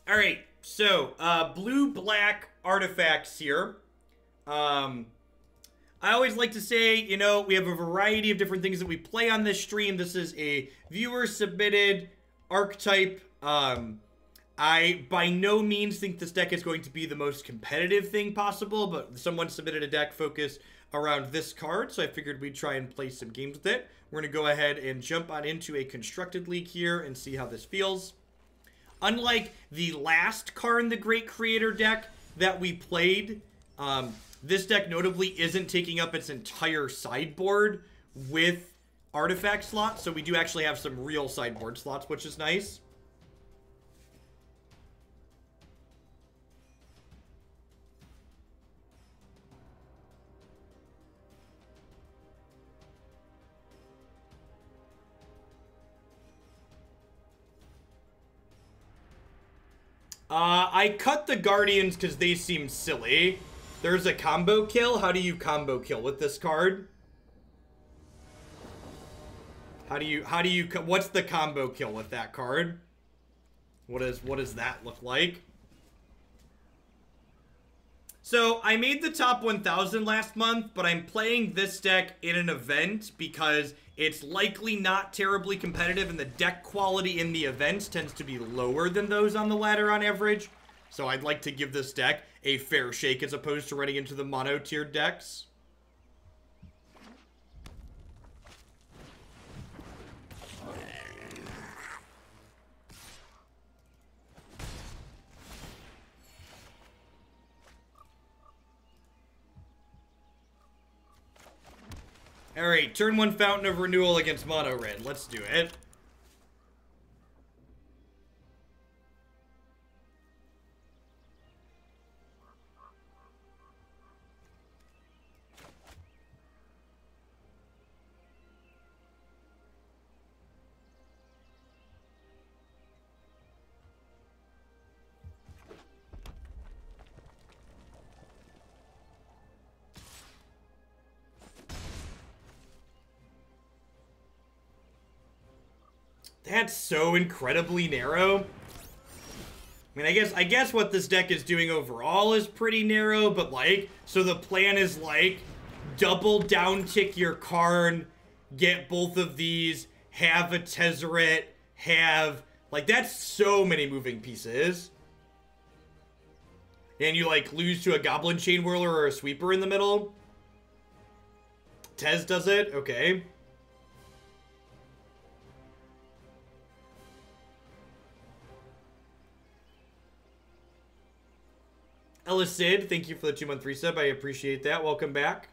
All right, so blue-black artifacts here. I always like to say, you know, we have a variety of different things that we play on this stream. This is a viewer-submitted archetype. I, by no means, think this deck is going to be the most competitive thing possible, but someone submitted a deck focused around this card, so I figured we'd try and play some games with it. We're going to go ahead and jump on into a constructed league here and see how this feels. Unlike the last Karn the Great Creator deck that we played, this deck notably isn't taking up its entire sideboard with artifact slots, so we do actually have some real sideboard slots, which is nice. I cut the Guardians because they seem silly. There's a combo kill. How do you combo kill with this card? What's the combo kill with that card? What does that look like? So, I made the top 1,000 last month, but I'm playing this deck in an event because it's likely not terribly competitive, and the deck quality in the events tends to be lower than those on the ladder on average. So I'd like to give this deck a fair shake as opposed to running into the mono-tiered decks. Alright, turn 1 Fountain of Renewal against Mono Red. Let's do it. That's so incredibly narrow. I mean, I guess what this deck is doing overall is pretty narrow, but like, so the plan is like, double down tick your Karn, get both of these, have a Tezzeret, have, like, that's so many moving pieces. And you like lose to a Goblin Chain Whirler or a Sweeper in the middle. Tez does it, okay. Ellis Sid, thank you for the 2-month resub. I appreciate that. Welcome back.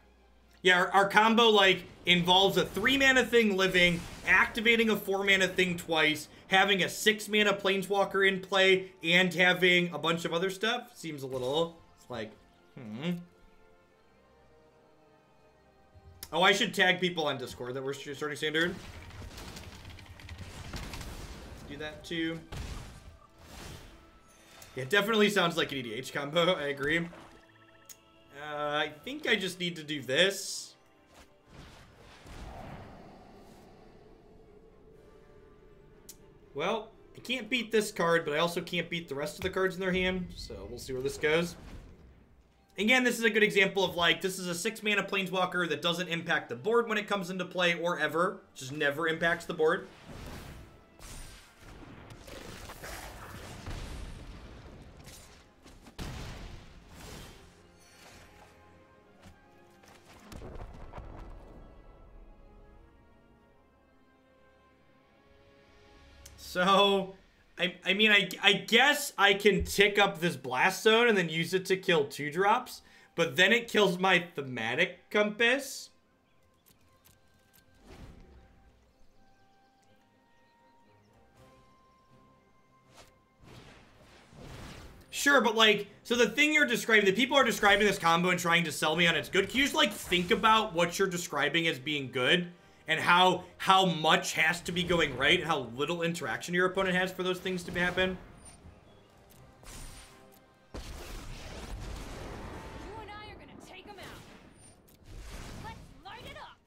Yeah, our combo, like, involves a 3-mana thing living, activating a 4-mana thing twice, having a 6-mana Planeswalker in play, and having a bunch of other stuff. Seems a little, it's like, Oh, I should tag people on Discord that we're starting standard. Do that too. Yeah, it definitely sounds like an EDH combo. I agree. I think I just need to do this. Well, I can't beat this card, but I also can't beat the rest of the cards in their hand. So we'll see where this goes. Again, this is a good example of, like, this is a 6-mana Planeswalker that doesn't impact the board when it comes into play, or ever. Just never impacts the board. So, I mean, I guess I can tick up this Blast Zone and then use it to kill 2-drops, but then it kills my Thaumatic Compass. Sure, but like, so the thing you're describing, the people are describing this combo and trying to sell me on it's good. Can you just like think about what you're describing as being good? And how much has to be going right and how little interaction your opponent has for those things to happen. You and I are gonna take them out. Let's light it up.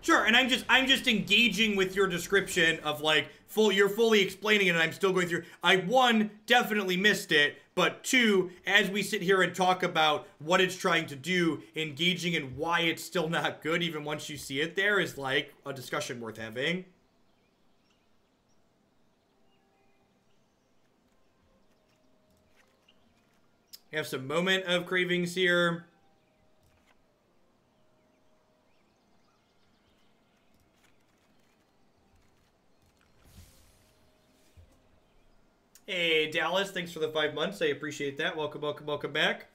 Sure, and I'm just engaging with your description of like you're fully explaining it and I'm still going through. I, one, definitely missed it, but two, as we sit here and talk about what it's trying to do, engaging in why it's still not good, even once you see it there, is like a discussion worth having. We have some Moment of Cravings here. Hey, Dallas, thanks for the 5 months. I appreciate that. Welcome, welcome, welcome back.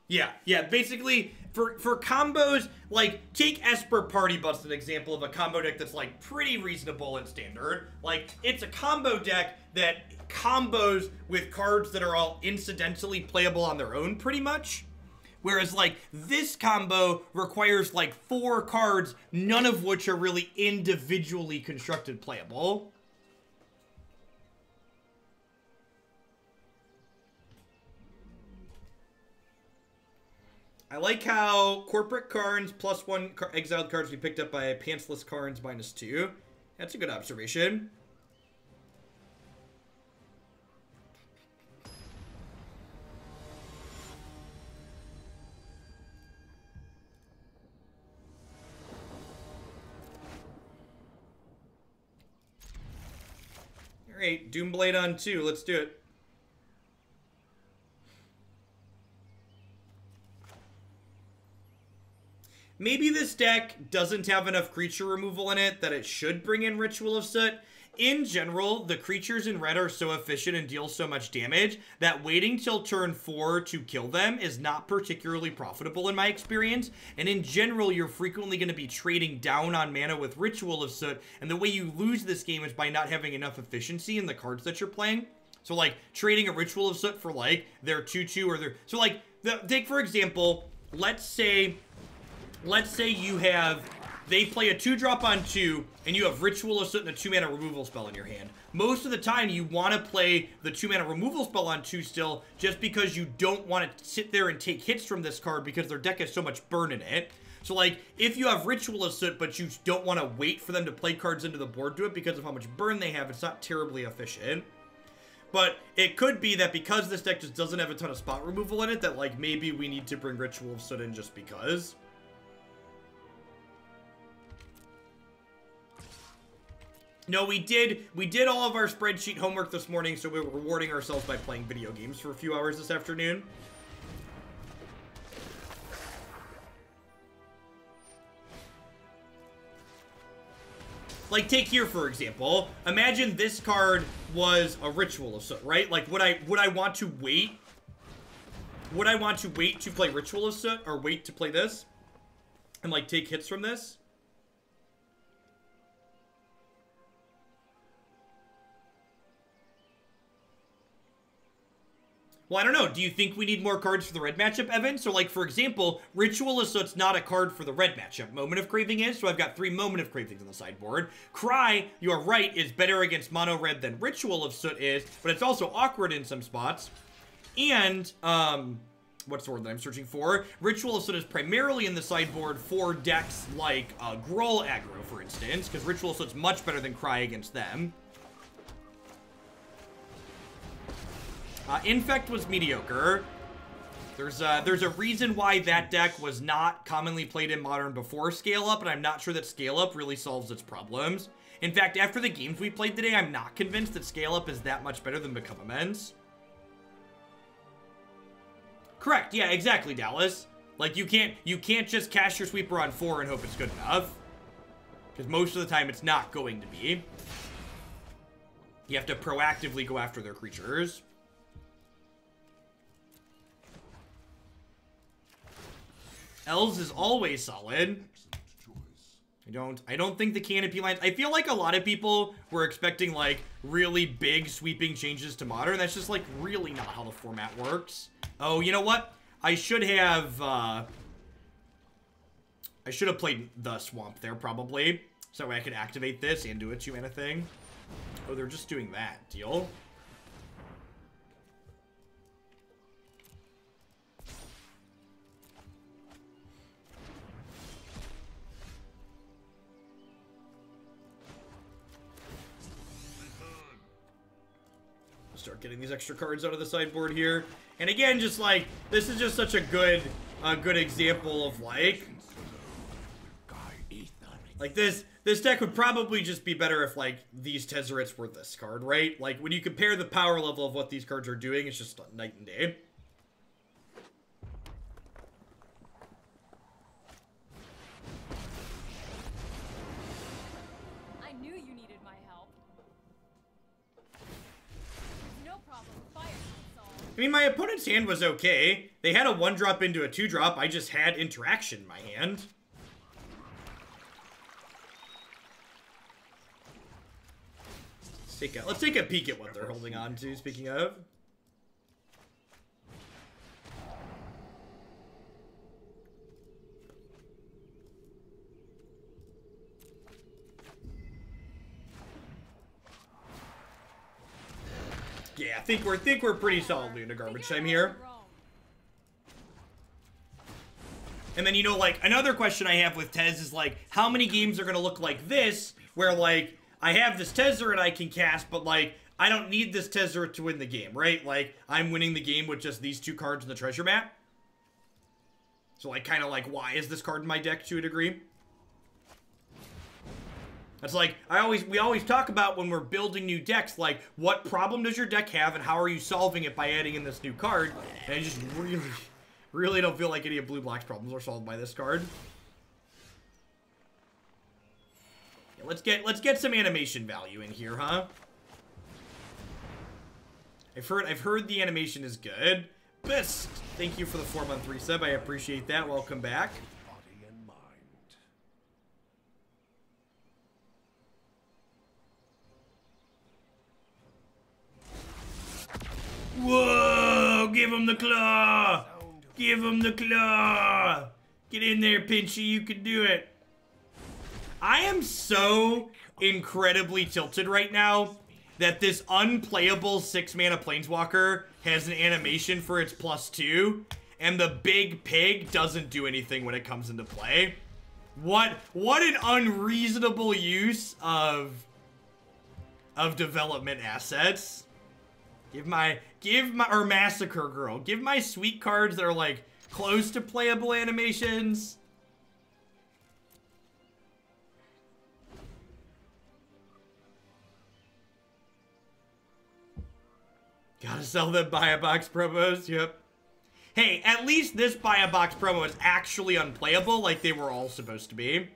Yeah, basically, for combos, like, take Esper Party Bus as an example of a combo deck that's, like, pretty reasonable and standard. Like, it's a combo deck that combos with cards that are all incidentally playable on their own, pretty much. Whereas, like, this combo requires, like, 4 cards, none of which are really individually constructed playable. I like how Corporate Karns +1 exiled cards we picked up by Pantsless Karns -2. That's a good observation. Alright, Doomblade on 2. Let's do it. Maybe this deck doesn't have enough creature removal in it that it should bring in Ritual of Soot. In general, the creatures in red are so efficient and deal so much damage that waiting till turn 4 to kill them is not particularly profitable in my experience. And in general, you're frequently going to be trading down on mana with Ritual of Soot, and the way you lose this game is by not having enough efficiency in the cards that you're playing. So, like, trading a Ritual of Soot for, like, their 2/2 or their... So, like, take, for example, let's say you have... They play a 2-drop on 2, and you have Ritual of Soot and a 2-mana removal spell in your hand. Most of the time, you want to play the 2-mana removal spell on 2 still, just because you don't want to sit there and take hits from this card because their deck has so much burn in it. So, like, if you have Ritual of Soot, but you don't want to wait for them to play cards into the board to it because of how much burn they have, it's not terribly efficient. But it could be that because this deck just doesn't have a ton of spot removal in it, that, like, maybe we need to bring Ritual of Soot in just because. No, we did all of our spreadsheet homework this morning, so we were rewarding ourselves by playing video games for a few hours this afternoon. Like, take here, for example. Imagine this card was a Ritual of Soot, right? Like, would I want to wait? Would I want to wait to play Ritual of Soot, or wait to play this? And, like, take hits from this? Well, I don't know. Do you think we need more cards for the red matchup, Evan? So, like, for example, Ritual of Soot's not a card for the red matchup. Moment of Craving is, so I've got 3 Moment of Cravings on the sideboard. Cry, you are right, is better against mono red than Ritual of Soot is, but it's also awkward in some spots. And, what's the word that I'm searching for? Ritual of Soot is primarily in the sideboard for decks like Gruul aggro, for instance, because Ritual of Soot's much better than Cry against them. Infect was mediocre. There's a reason why that deck was not commonly played in Modern before Scale Up, and I'm not sure that Scale Up really solves its problems. In fact, after the games we played today, I'm not convinced that Scale Up is that much better than Become Amends. Correct, yeah, exactly, Dallas. Like, you can't just cast your Sweeper on 4 and hope it's good enough. Because most of the time, it's not going to be. You have to proactively go after their creatures. Elves is always solid. I don't think the Canopy lines... I feel like a lot of people were expecting, like, really big sweeping changes to Modern. That's just, like, really not how the format works. Oh, you know what? I should have played the Swamp there, probably. So I could activate this and do a 2-mana thing. Oh, they're just doing that. Deal. Start getting these extra cards out of the sideboard here. And again, just like, this is just such a good example of like this deck would probably just be better if like these Tezzerets were this card, right? Like when you compare the power level of what these cards are doing, it's just night and day. I knew you needed my help. No problem. Fire solved. I mean, my opponent's hand was okay. They had a 1-drop into a 2-drop. I just had interaction in my hand. Let's take a peek at what they're holding on to, speaking of. Yeah, I think we're pretty solidly into garbage time here. And then, you know, like, another question I have with Tez is, like, how many games are gonna look like this, where, like, I have this Tezzeret I can cast, but, like, I don't need this Tezzeret to win the game, right? Like, I'm winning the game with just these 2 cards in the treasure map. So, like, kind of like, why is this card in my deck to a degree? It's like, we always talk about when we're building new decks, like, what problem does your deck have and how are you solving it by adding in this new card? And I just really don't feel like any of Blue-Black's problems are solved by this card. Yeah, let's get some animation value in here, huh? I've heard the animation is good. Best, thank you for the 4-month resub. I appreciate that. Welcome back. Body and mind. Whoa! Give him the claw! Give him the claw! Get in there, Pinchy. You can do it. I am so incredibly tilted right now that this unplayable 6-mana Planeswalker has an animation for its +2, and the big pig doesn't do anything when it comes into play. What an unreasonable use of development assets. Or Massacre Girl. Give my sweet cards that are like close to playable animations. Gotta sell them buy a box promos, yep. Hey, at least this buy a box promo is actually unplayable like they were all supposed to be.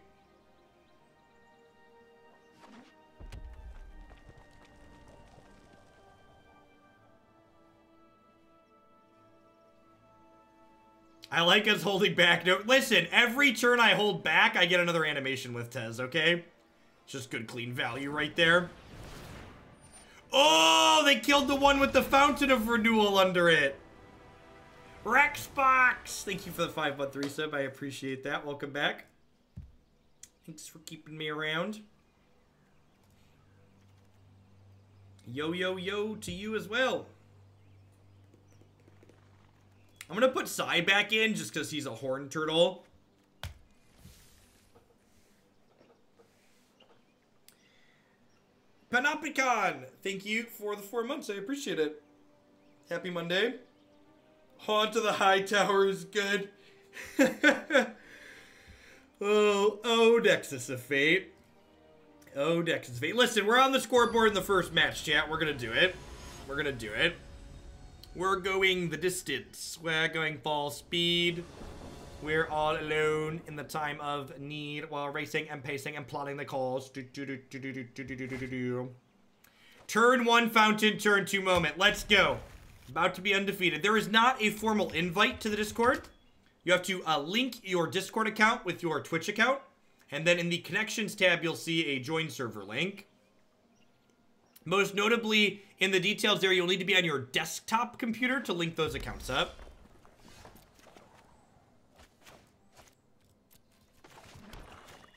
I like us holding back. No, listen, every turn I hold back, I get another animation with Tez, okay? It's just good, clean value right there. Oh, they killed the one with the Fountain of Renewal under it. Rexbox! Thank you for the 5-month resub. I appreciate that. Welcome back. Thanks for keeping me around. Yo, yo, yo to you as well. I'm gonna put Sai back in just because he's a horn turtle. Panopticon! Thank you for the 4 months. I appreciate it. Happy Monday. Haunt to the High Tower is good. Oh, Dexus of Fate. Oh, Dexus of Fate. Listen, we're on the scoreboard in the first match, chat. We're gonna do it. We're gonna do it. We're going the distance. We're going full speed. We're all alone in the time of need while racing and pacing and plotting the calls. Turn 1 Fountain, turn 2 Moment. Let's go. About to be undefeated. There is not a formal invite to the Discord. You have to link your Discord account with your Twitch account. And then in the Connections tab, you'll see a Join Server link. Most notably, in the details there, you'll need to be on your desktop computer to link those accounts up.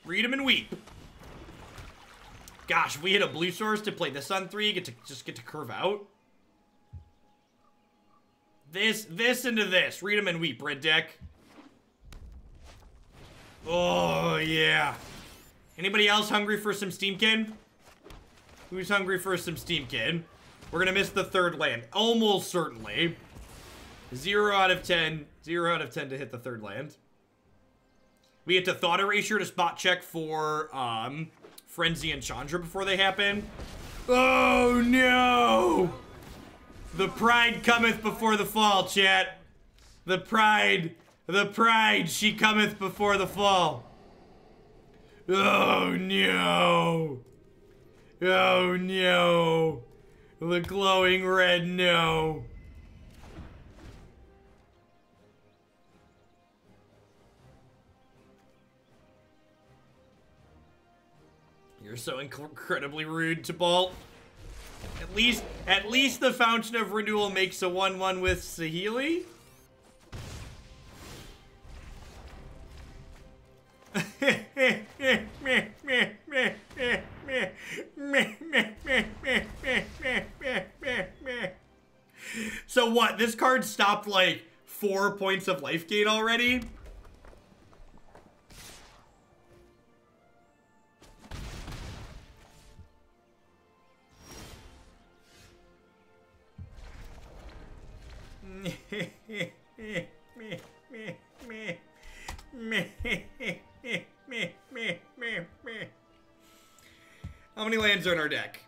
Read them and weep. Gosh, if we hit a blue source to play this on 3, get to curve out. This into this. Read them and weep, red deck. Oh, yeah. Anybody else hungry for some Steamkin? Who's hungry for some Steamkin? We're gonna miss the third land. Almost certainly. 0 out of 10. 0 out of 10 to hit the third land. We get to Thought Erasure to spot check for Frenzy and Chandra before they happen. Oh no! The pride cometh before the fall, chat. The pride, she cometh before the fall. Oh no! Oh no! The glowing red no. You're so incredibly rude, Tybalt. At least the Fountain of Renewal makes a 1/1 with Saheeli. So what? This card stopped like 4 points of life gain already? How many lands are in our deck?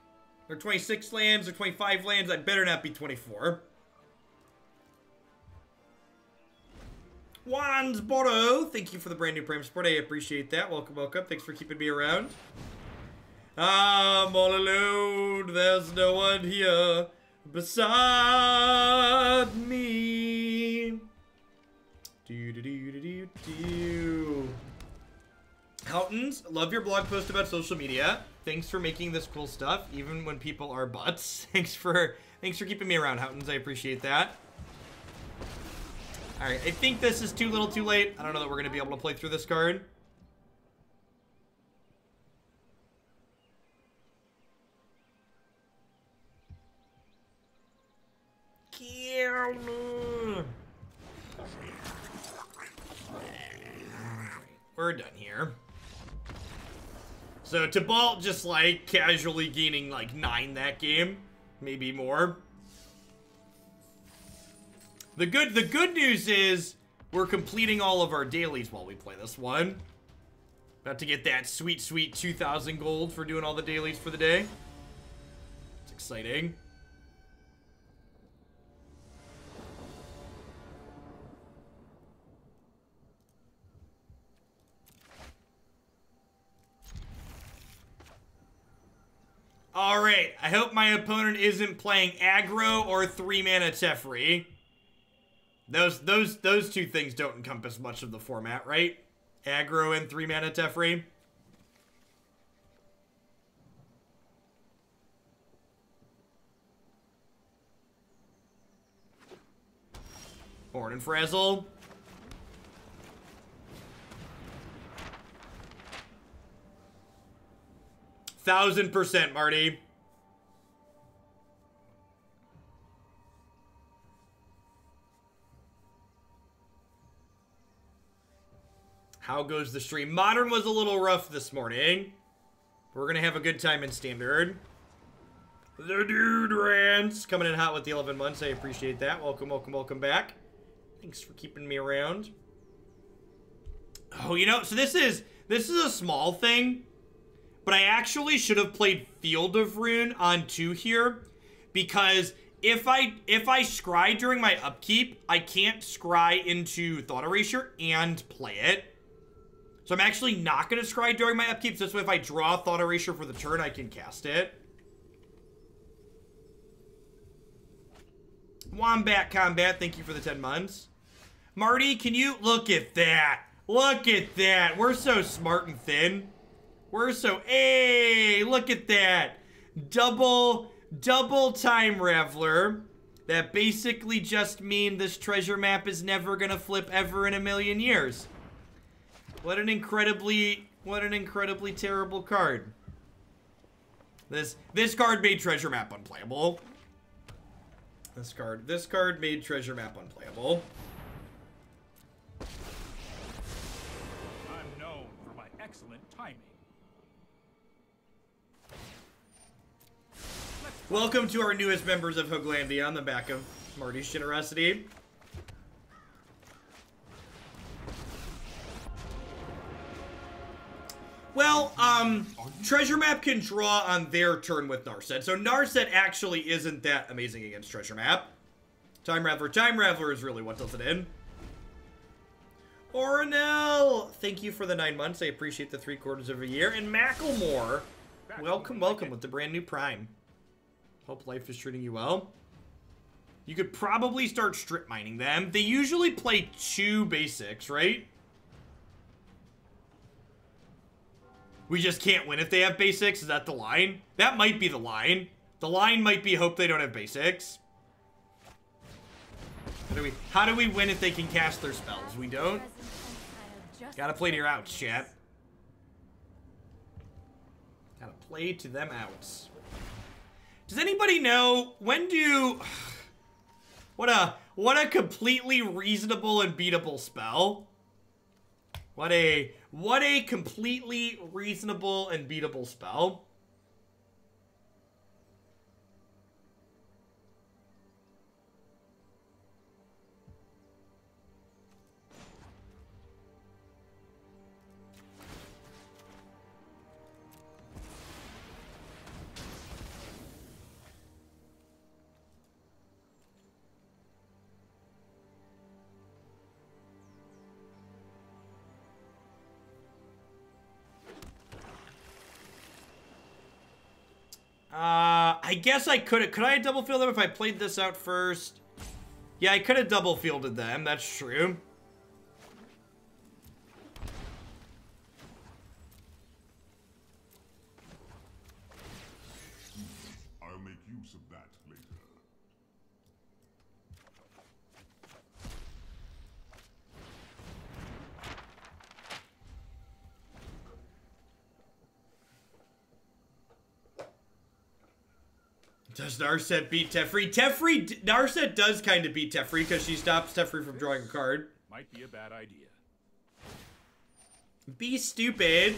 There are 26 lands or 25 lands. I better not be 24. Wands Borrow, thank you for the brand new Prime Support. I appreciate that. Welcome, welcome. Thanks for keeping me around. I'm all alone. There's no one here beside me. Houghtons, love your blog post about social media. Thanks for making this cool stuff, even when people are butts. Thanks for keeping me around, Houghtons. I appreciate that. All right, I think this is too little, too late. I don't know that we're gonna be able to play through this card. Kill me. We're done here. So Tybalt just like casually gaining like 9 that game, maybe more. The good news is we're completing all of our dailies while we play this one. About to get that sweet 2,000 gold for doing all the dailies for the day. It's exciting. Alright, I hope my opponent isn't playing aggro or 3-mana Teferi. Those two things don't encompass much of the format, right? Aggro and 3-mana Teferi. Horn and Frazzle. %1,000%, Marty. How goes the stream? Modern was a little rough this morning. We're gonna have a good time in Standard. The dude rants coming in hot with the 11 months. I appreciate that. Welcome, welcome, welcome back. Thanks for keeping me around. Oh, you know, so this is a small thing. But I actually should have played Field of Ruin on 2 here, because if I scry during my upkeep, I can't scry into Thought Erasure and play it. So I'm actually not going to scry during my upkeep, so this way if I draw Thought Erasure for the turn, I can cast it. Wombat Combat, thank you for the 10 months. Marty, can you look at that? Look at that. We're so smart and thin. We're so, hey, look at that. Double Time Raveler. That basically just mean this treasure map is never gonna flip ever in a million years. What an incredibly terrible card. This card made treasure map unplayable. This card made treasure map unplayable. I'm known for my excellent timing. Let's Welcome to our newest members of Hooglandia on the back of Marty's generosity. Well, Treasure Map can draw on their turn with Narset. So Narset actually isn't that amazing against Treasure Map. Time Raveler is really what does it in. Oronel, thank you for the 9 months. I appreciate the 3/4 of a year. And Macklemore, welcome with the brand new Prime. Hope life is treating you well. You could probably start strip mining them. They usually play 2 basics, right? We just can't win if they have basics. Is that the line? That might be the line. The line might be hope they don't have basics. How do we win if they can cast their spells? We don't. Gotta play to your outs, chat. Gotta play to them outs. Does anybody know when do... What a completely reasonable and beatable spell. What a completely reasonable and beatable spell. I guess I could I double field them if I played this out first? Yeah, I could have double fielded them, that's true. I'll make use of that later. Does Narset beat Teferi? Narset does kind of beat Teferi because she stops Teferi from drawing a card. Might be a bad idea. Be stupid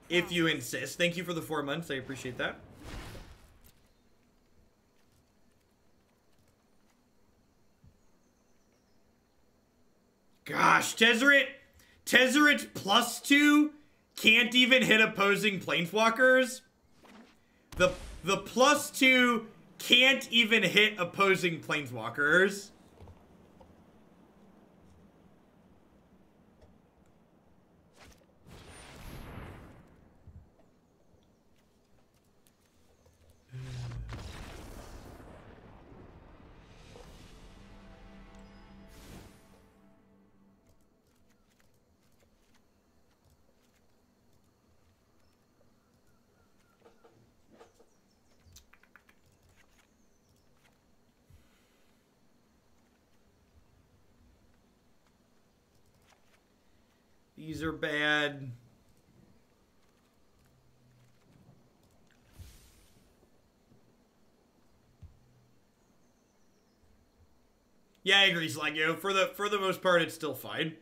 if you insist. Thank you for the 4 months. I appreciate that. Gosh, Tezzeret +2 can't even hit opposing planeswalkers. The +2 can't even hit opposing planeswalkers. These are bad. Yeah, I agree, Slagyo. For the most part, it's still fine.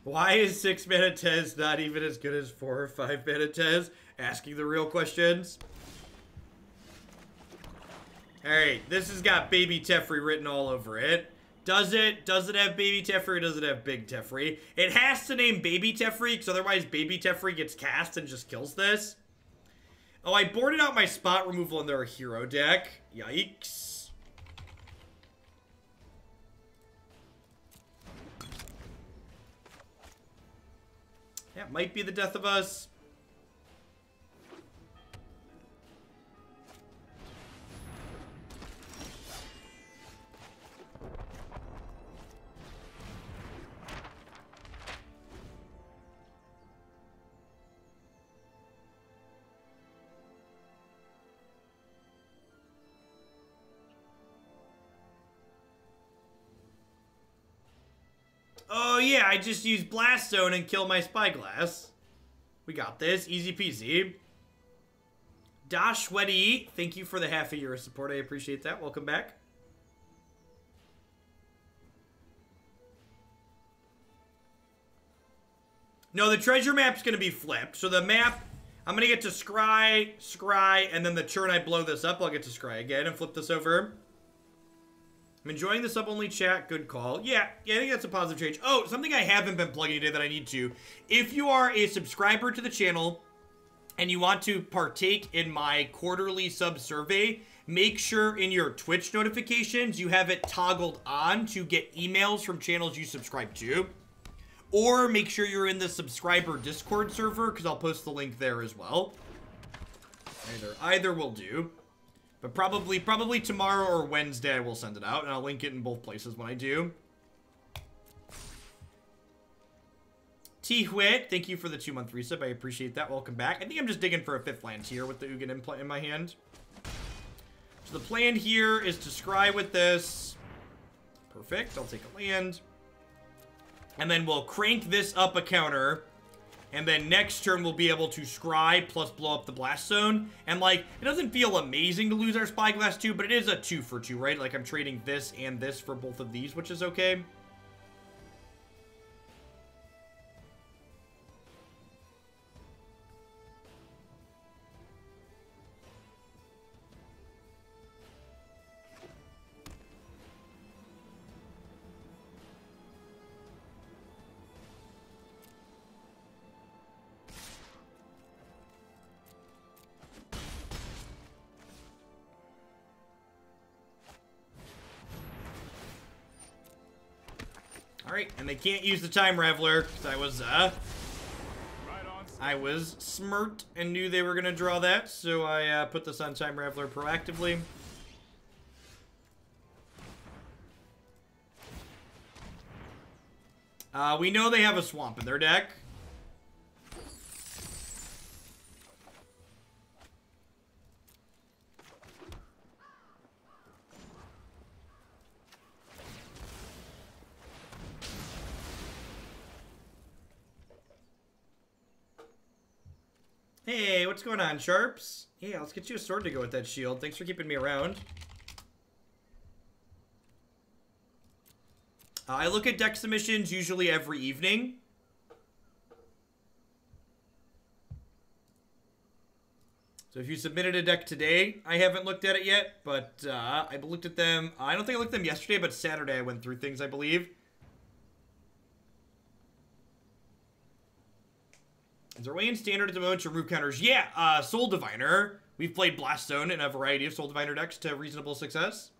Why is 6 mana Tez not even as good as 4 or 5 mana Tez? Asking the real questions. Alright, this has got Baby Teferi written all over it. Does it? Does it have Baby Teferi or does it have Big Teferi? It has to name Baby Teferi, because otherwise Baby Teferi gets cast and just kills this. Oh, I boarded out my spot removal in their hero deck. Yikes. That might be the death of us. Oh yeah, I just use Blast Zone and kill my Spyglass. We got this. Easy peasy. Dashwedi, thank you for the half a year of support. I appreciate that. Welcome back. No, the treasure map's going to be flipped. So the map, I'm going to get to scry, and then the turn I blow this up, I'll get to scry again and flip this over. I'm enjoying the sub-only chat. Good call. Yeah, I think that's a positive change. Oh, something I haven't been plugging today that I need to. If you are a subscriber to the channel and you want to partake in my quarterly sub survey, make sure in your Twitch notifications you have it toggled on to get emails from channels you subscribe to. Or make sure you're in the subscriber Discord server, because I'll post the link there as well. Either will do. But probably tomorrow or Wednesday I will send it out, and I'll link it in both places when I do. T-Whit, thank you for the 2-month resub. I appreciate that. Welcome back. I think I'm just digging for a 5th land here with the Ugin in my hand. So the plan here is to scry with this. Perfect. I'll take a land. And then we'll crank this up a counter. And then next turn we'll be able to scry plus blow up the blast zone. And like, it doesn't feel amazing to lose our Spyglass too, but it is a 2 for 2, right? Like I'm trading this and this for both of these, which is okay. Alright, and they can't use the Time Raveler, because I was smart and knew they were going to draw that, so I put this on Time Raveler proactively. We know they have a Swamp in their deck. Hey, what's going on, Sharps? Yeah, let's get you a sword to go with that shield. Thanks for keeping me around. I look at deck submissions usually every evening. So if you submitted a deck today, I haven't looked at it yet, but I've looked at them. I don't think I looked at them yesterday, but Saturday I went through things, I believe. Is there a way in Standard at the moment to remove counters? Yeah, Soul Diviner. We've played Blast Zone in a variety of Soul Diviner decks to reasonable success.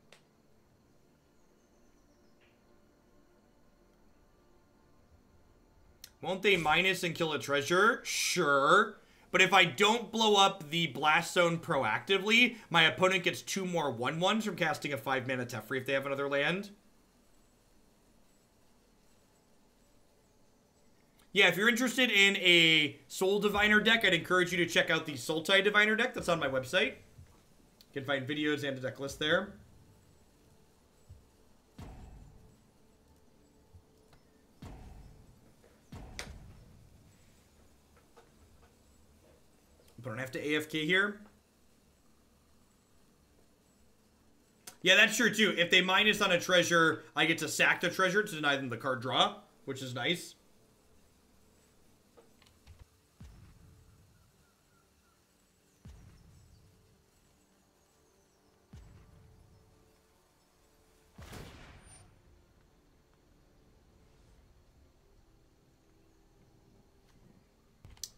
Won't they minus and kill a treasure? Sure. But if I don't blow up the Blast Zone proactively, my opponent gets 2 more 1/1s from casting a 5-mana Teferi if they have another land. Yeah, if you're interested in a Soul Diviner deck, I'd encourage you to check out the Sultai Diviner deck that's on my website. You can find videos and a deck list there. But I don't have to AFK here. Yeah, that's true too. If they minus on a treasure, I get to sack the treasure to deny them the card draw, which is nice.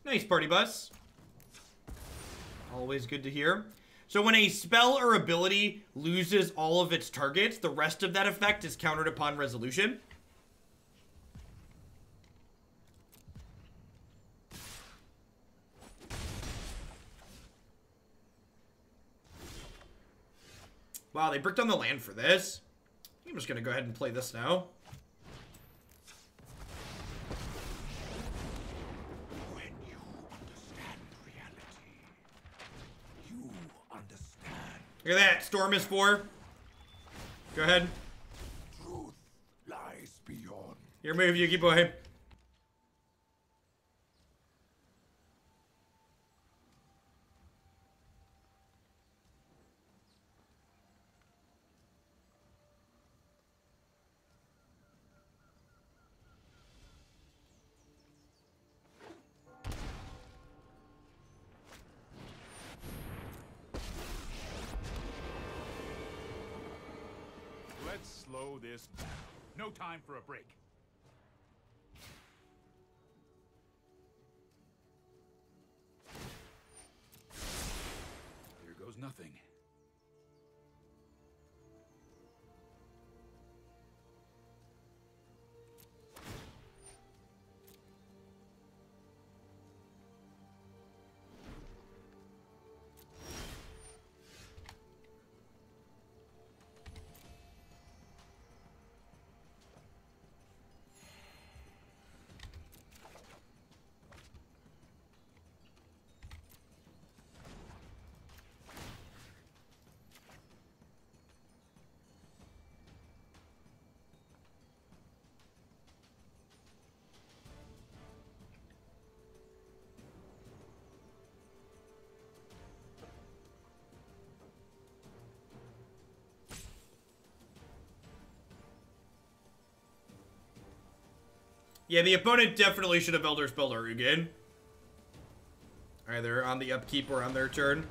Nice, Party Bus. Always good to hear. So when a spell or ability loses all of its targets, the rest of that effect is countered upon resolution. Wow, they bricked on the land for this. I'm just going to go ahead and play this now. Look at that. Storm is 4. Go ahead. Truth lies beyond. Your move, Yuki boy. Let's slow this down. No time for a break. Here goes nothing. Yeah, the opponent definitely should have Elderspelled our Ugin. Either on the upkeep or on their turn.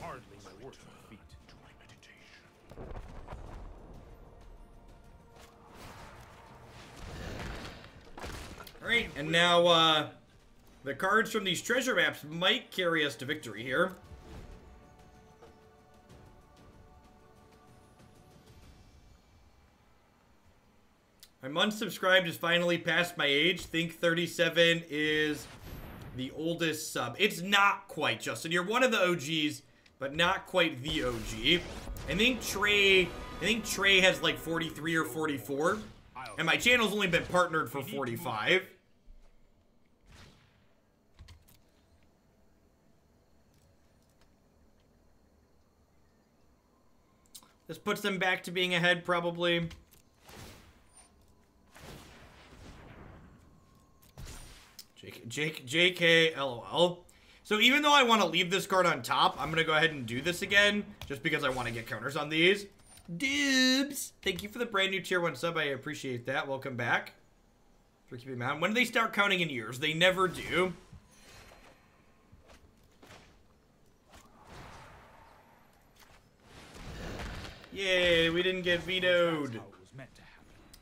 Hardly my worst feat. Alright, and now, the cards from these treasure maps might carry us to victory here. I'm unsubscribed is finally past my age. Think 37 is the oldest sub. It's not quite, Justin. You're one of the OGs, but not quite the OG. I think Trey has like 43 or 44. And my channel's only been partnered for 45. This puts them back to being ahead, probably. JK, LOL. So even though I want to leave this card on top, I'm going to go ahead and do this again, just because I want to get counters on these. Dibs! Thank you for the brand new tier 1 sub. I appreciate that. Welcome back. For keeping me on. When do they start counting in years? They never do. Yay, we didn't get vetoed.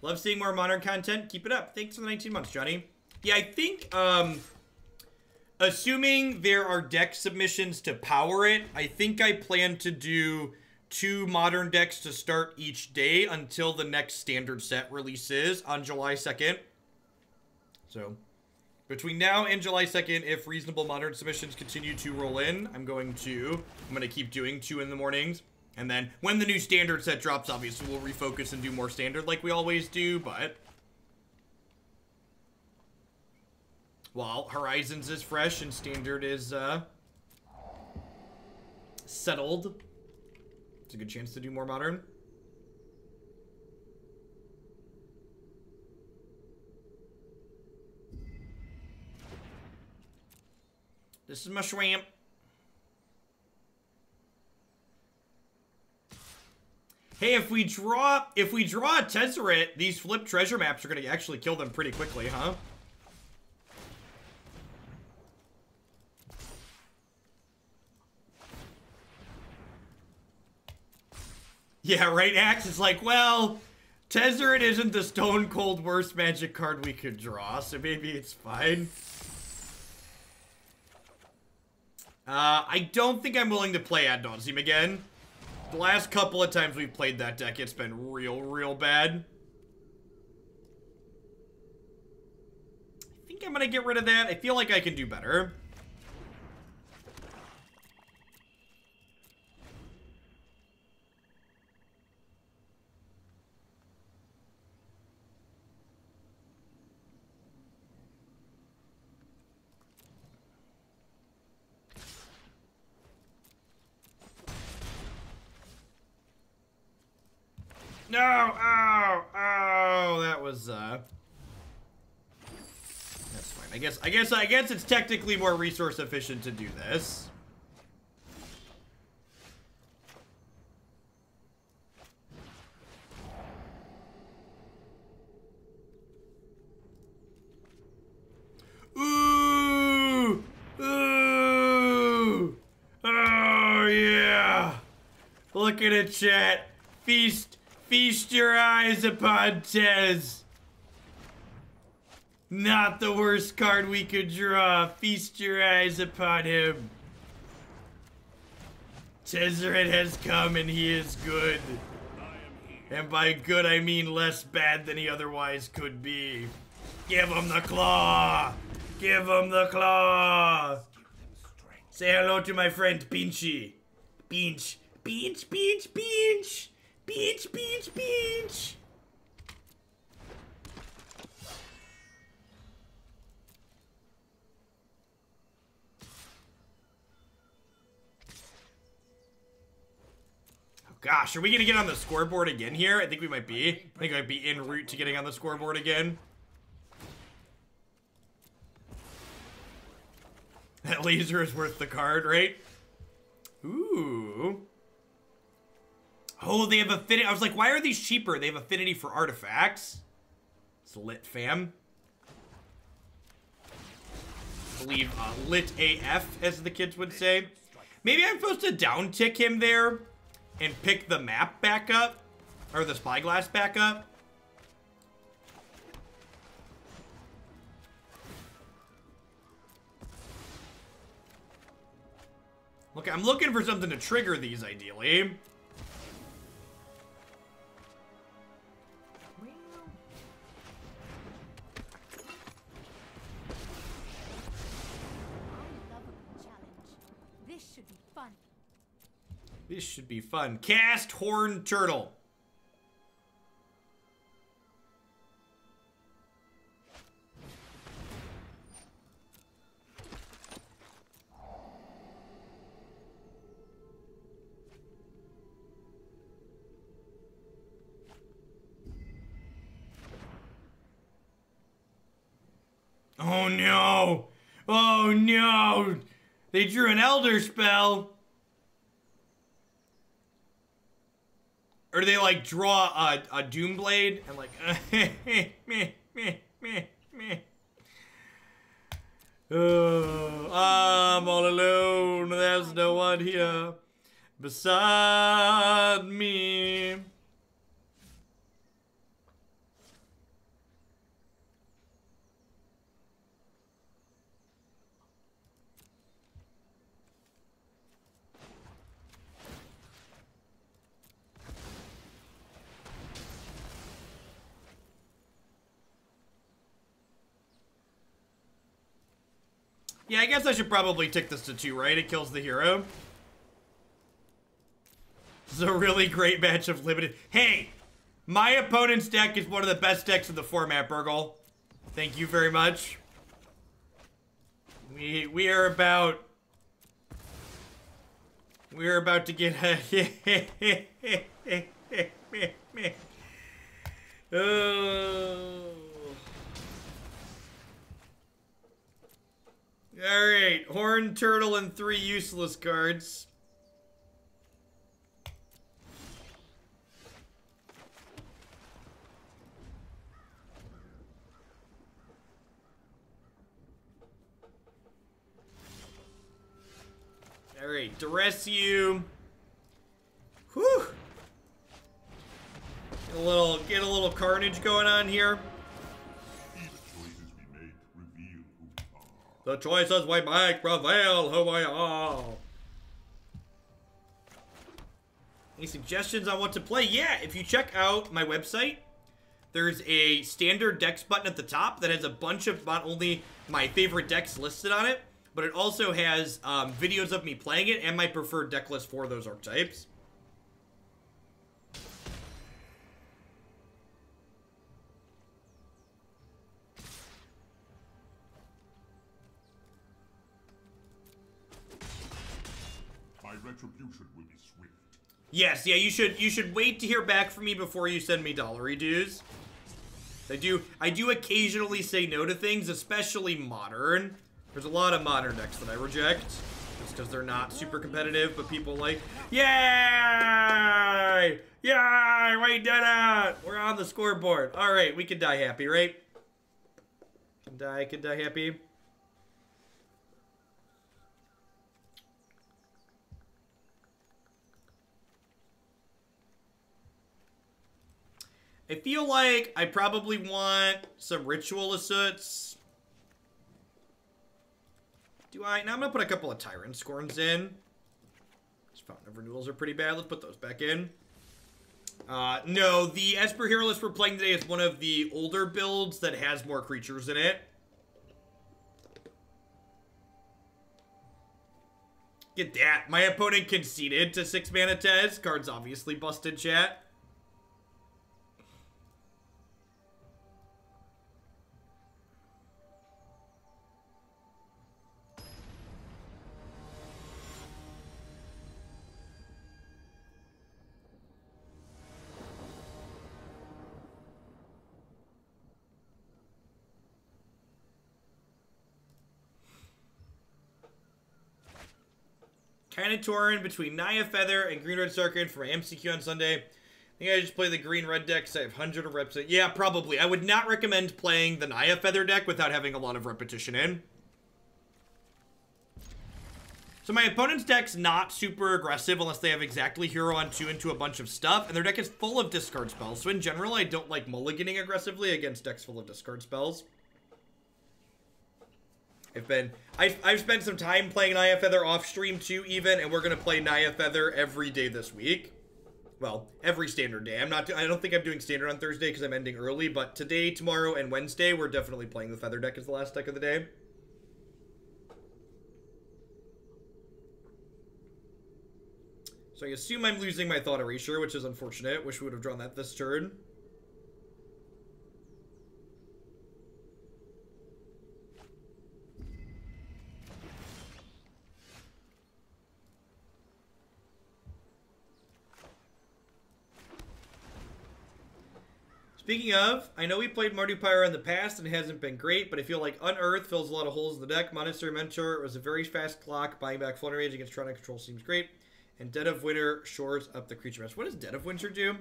Love seeing more modern content. Keep it up. Thanks for the 19 months, Johnny. Yeah, I think, assuming there are deck submissions to power it, I think I plan to do 2 modern decks to start each day until the next standard set releases on July 2nd. So, between now and July 2nd, if reasonable modern submissions continue to roll in, I'm going to keep doing 2 in the mornings. And then, when the new standard set drops, obviously, we'll refocus and do more standard like we always do, but... While Horizons is fresh and Standard is, settled. It's a good chance to do more Modern. This is my Schwamp. Hey, if we draw a Tezzeret, these flip treasure maps are gonna actually kill them pretty quickly, huh? Yeah, right, Axe? It's like, well, Tezzeret isn't the stone cold worst magic card we could draw, so maybe it's fine. I don't think I'm willing to play Ad Nauseam again. The last couple of times we've played that deck, it's been real bad. I think I'm gonna get rid of that. I feel like I can do better. No! Oh, that was, that's fine. I guess it's technically more resource efficient to do this. Ooh! Ooh! Oh, yeah! Look at it, chat. Feast your eyes upon Tez. Not the worst card we could draw. Feast your eyes upon him. Tezzeret has come and he is good. And by good, I mean less bad than he otherwise could be. Give him the claw! Give him the claw! Say hello to my friend Pinchy. Pinch. Pinch, pinch, pinch! Pinch, pinch, pinch! Oh gosh, are we gonna get on the scoreboard again here? I think we might be. I think I might be en route to getting on the scoreboard again. That laser is worth the card, right? Ooh. Oh, they have affinity. I was like, why are these cheaper? They have affinity for artifacts. It's lit, fam. I believe lit AF, as the kids would say. Maybe I'm supposed to down tick him there and pick the map back up. Or the spyglass back up. Look, I'm looking for something to trigger these, ideally. This should be fun. Cast Horned Turtle. Oh no! Oh no! They drew an Elderspell. Or do they like draw a Doomblade and like oh, I'm all alone. There's no one here beside me. Yeah, I guess I should probably tick this to 2, right? It kills the hero. This is a really great match of limited. Hey, my opponent's deck is one of the best decks in the format, Burgle. Thank you very much. We are about to get oh. Alright, Horned Turtle and 3 useless cards. Alright, Duress you. Whew. Get a little carnage going on here. The choices we make reveal who we are. Any suggestions on what to play? Yeah, if you check out my website, there's a standard decks button at the top that has a bunch of not only my favorite decks listed on it, but it also has videos of me playing it and my preferred deck list for those archetypes. Retribution will be swift. Yes, yeah, you should wait to hear back from me before you send me dollary dues. I do occasionally say no to things, especially modern. There's a lot of modern decks that I reject. Just because they're not super competitive, but people like, yay! Yay! We did it! We're on the scoreboard. Alright, we can die happy, right? Can die happy. I feel like I probably want some Ritual of Soots. Do I? Now I'm going to put a couple of Tyrant Scorns in. These Fountain of Renewals are pretty bad. Let's put those back in. No, the Esper Hero list we're playing today is one of the older builds that has more creatures in it. Get that. My opponent conceded to 6 mana Tez. Card's obviously busted, chat. Kind of torn between Naya Feather and Green Red Sarkhan for my MCQ on Sunday. I think I just play the green red deck because I have 100 of reps. Yeah, probably. I would not recommend playing the Naya Feather deck without having a lot of repetition in. So my opponent's deck's not super aggressive unless they have exactly Hero on 2 into a bunch of stuff, and their deck is full of discard spells. So in general, I don't like mulliganing aggressively against decks full of discard spells. I've spent some time playing Naya Feather off stream too, even, and we're gonna play Naya Feather every day this week. Well, every standard day. I don't think I'm doing standard on Thursday because I'm ending early, but today, tomorrow, and Wednesday, we're definitely playing the Feather deck as the last deck of the day. So I assume I'm losing my Thought Erasure, which is unfortunate. Wish we would have drawn that this turn. Speaking of, I know we played Mardu Pyro in the past and it hasn't been great, but I feel like Unearth fills a lot of holes in the deck. Monastery Mentor was a very fast clock. Buying back Flooding Rage against Tron Control seems great. And Dead of Winter shores up the creature mess. What does Dead of Winter do?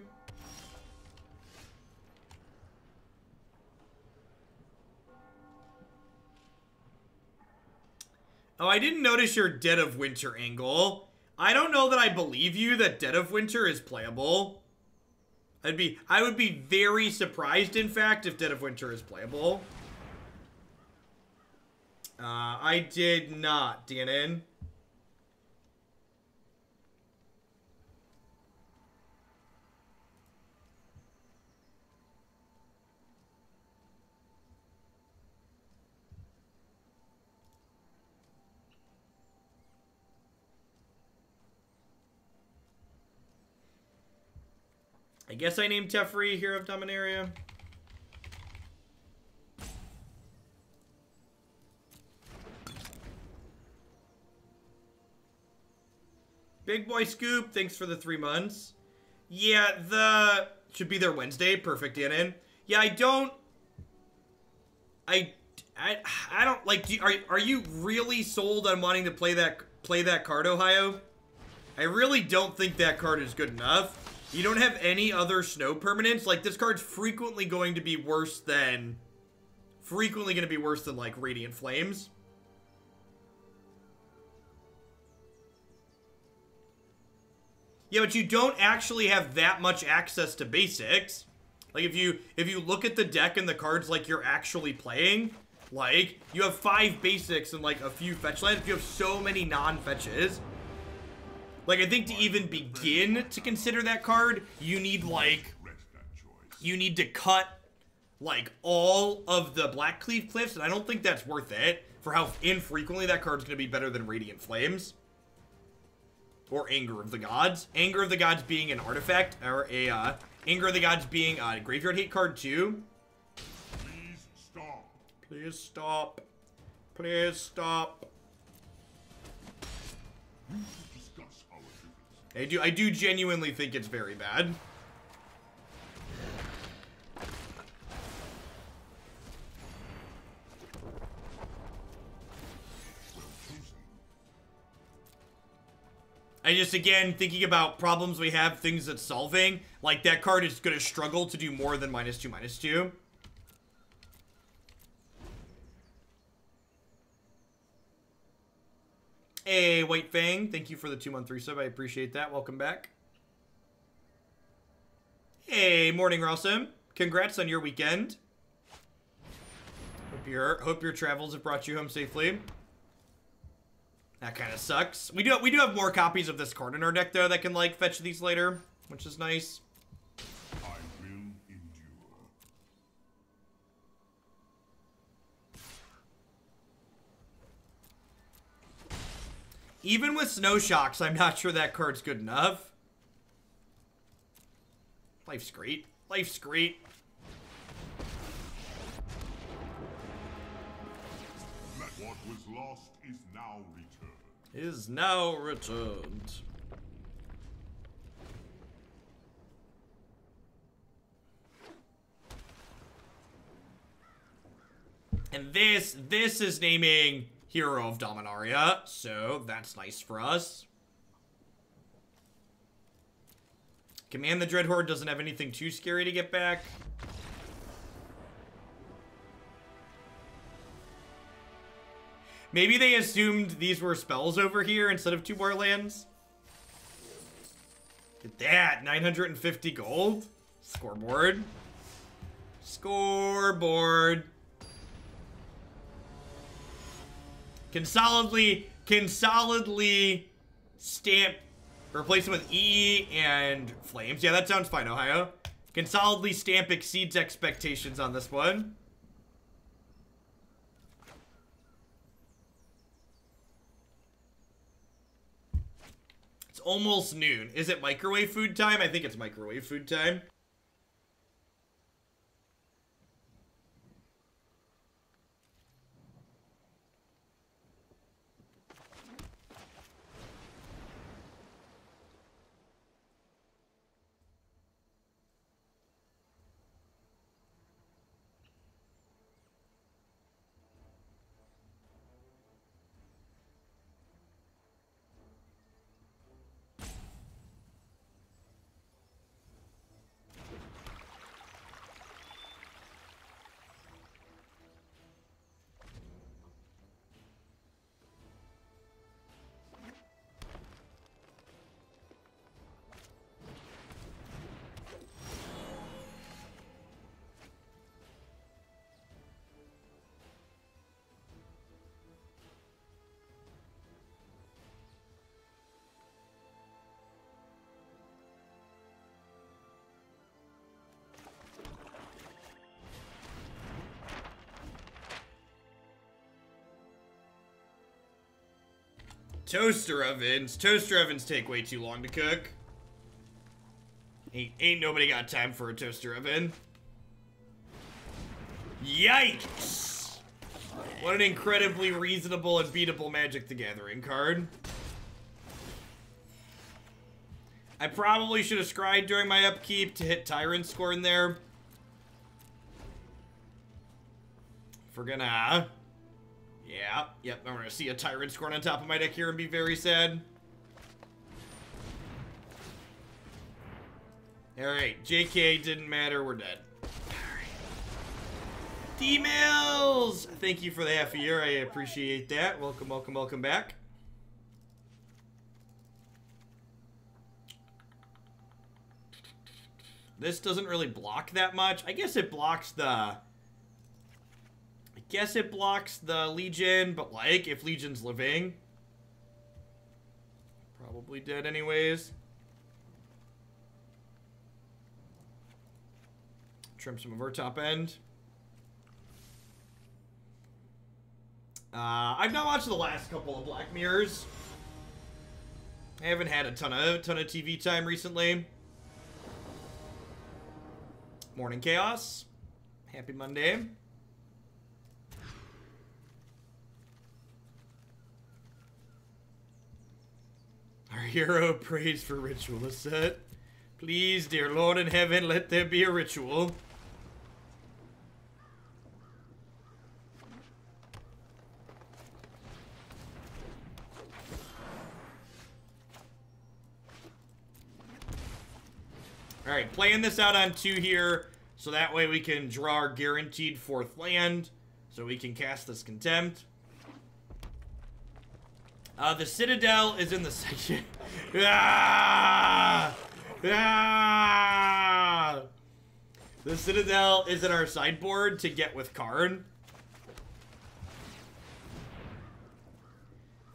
Oh, I didn't notice your Dead of Winter angle. I don't know that I believe you that Dead of Winter is playable. I would be very surprised, in fact, if Dead of Winter is playable. I did not, DNN. I guess I named Teferi Hero of Dominaria. Big Boy Scoop, thanks for the 3 months. Yeah, should be there Wednesday. Perfect, DNN. Yeah, I don't like, are you really sold on wanting to play that card, Ohio? I really don't think that card is good enough. You don't have any other snow permanents. Like, this card's frequently going to be worse than like Radiant Flames. Yeah, but you don't actually have that much access to basics. Like, if you look at the deck and the cards like you're actually playing, like, you have 5 basics and like a few fetch lands. You have so many non-fetches. Like, I think to even begin to consider that card, you need, like, you need to cut, like, all of the Blackcleave Cliffs, and I don't think that's worth it for how infrequently that card's going to be better than Radiant Flames. Or Anger of the Gods. Anger of the Gods being an artifact, or a, Anger of the Gods being a Graveyard Hate card, too. Please stop. Please stop. Please stop. I do genuinely think it's very bad. I just, again, thinking about problems we have, things it's solving, like, that card is going to struggle to do more than -2/-2. Hey, White Fang, thank you for the 2-month resub. I appreciate that. Welcome back. Hey, morning, Rossum. Congrats on your weekend. Hope your travels have brought you home safely. That kind of sucks. We do have more copies of this card in our deck though that can like fetch these later, which is nice. I will endure. Even with Snow Shocks, I'm not sure that card's good enough. Life's great. Life's great. What was lost is now returned. Is now returned. And this is naming Hero of Dominaria, so that's nice for us. Command the Dreadhorde doesn't have anything too scary to get back. Maybe they assumed these were spells over here instead of 2 more lands. Get that, 950 gold. Scoreboard. Scoreboard. Can solidly stamp, replace them with E and Flames. Yeah, that sounds fine, Ohio. Can solidly stamp exceeds expectations on this one. It's almost noon. Is it microwave food time? I think it's microwave food time. Toaster ovens. Toaster ovens take way too long to cook. Ain't nobody got time for a toaster oven. Yikes! What an incredibly reasonable and beatable Magic the Gathering card. I probably should have scryed during my upkeep to hit Tyrant Scorn there. If we're gonna... Yeah, yep, I'm gonna see a Tyrant Scorn on top of my deck here and be very sad. Alright, JK, didn't matter, we're dead. Alright. D-Mills! Thank you for the half a year, I appreciate that. Welcome, welcome, welcome back. This doesn't really block that much. I guess it blocks the... Legion, but like, if Legion's living, probably dead anyways. Trim some of our top end. I've not watched the last couple of Black Mirrors. I haven't had a ton of TV time recently. Morning Chaos. Happy Monday. Our hero prays for Ritual of Soot. Please, dear Lord in heaven, let there be a ritual. Alright, playing this out on 2 here, so that way we can draw our guaranteed 4th land, so we can cast this Contempt. The Citadel is in the section. Ah! Ah! The Citadel is in our sideboard to get with Karn.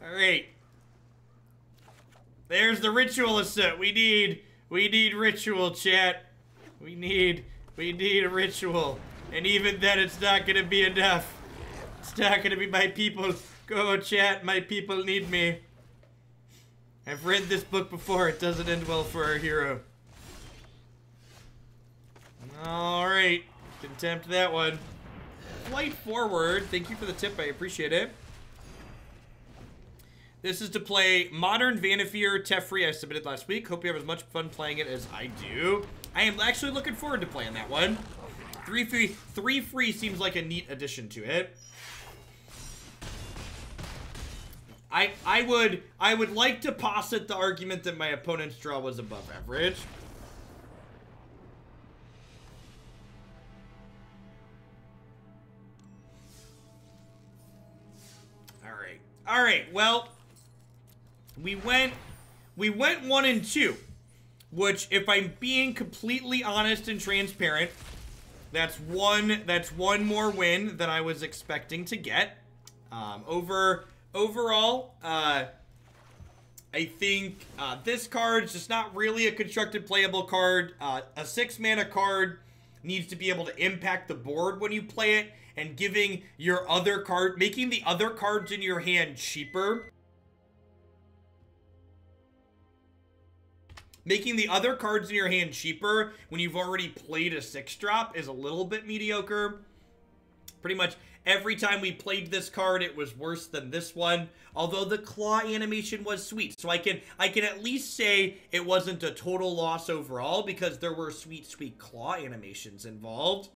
Alright. There's the Ritual of Soot. We need ritual, chat. We need a ritual. And even then, it's not gonna be enough. It's not gonna be my people. Go, chat. My people need me. I've read this book before. It doesn't end well for our hero. Alright. Contempt that one. Flight forward. Thank you for the tip. I appreciate it. This is to play Modern Vanifier Teferi. I submitted last week. Hope you have as much fun playing it as I do. I am actually looking forward to playing that one. 3 free seems like a neat addition to it. I would like to posit the argument that my opponent's draw was above average. All right. Well, we went 1 and 2, which, if I'm being completely honest and transparent, that's one more win than I was expecting to get. Overall, I think this card's just not really a constructed playable card. A 6-mana card needs to be able to impact the board when you play it, and making the other cards in your hand cheaper. Making the other cards in your hand cheaper when you've already played a 6-drop is a little bit mediocre. Pretty much every time we played this card, it was worse than this one. Although the claw animation was sweet. So I can at least say it wasn't a total loss overall, because there were sweet, sweet claw animations involved.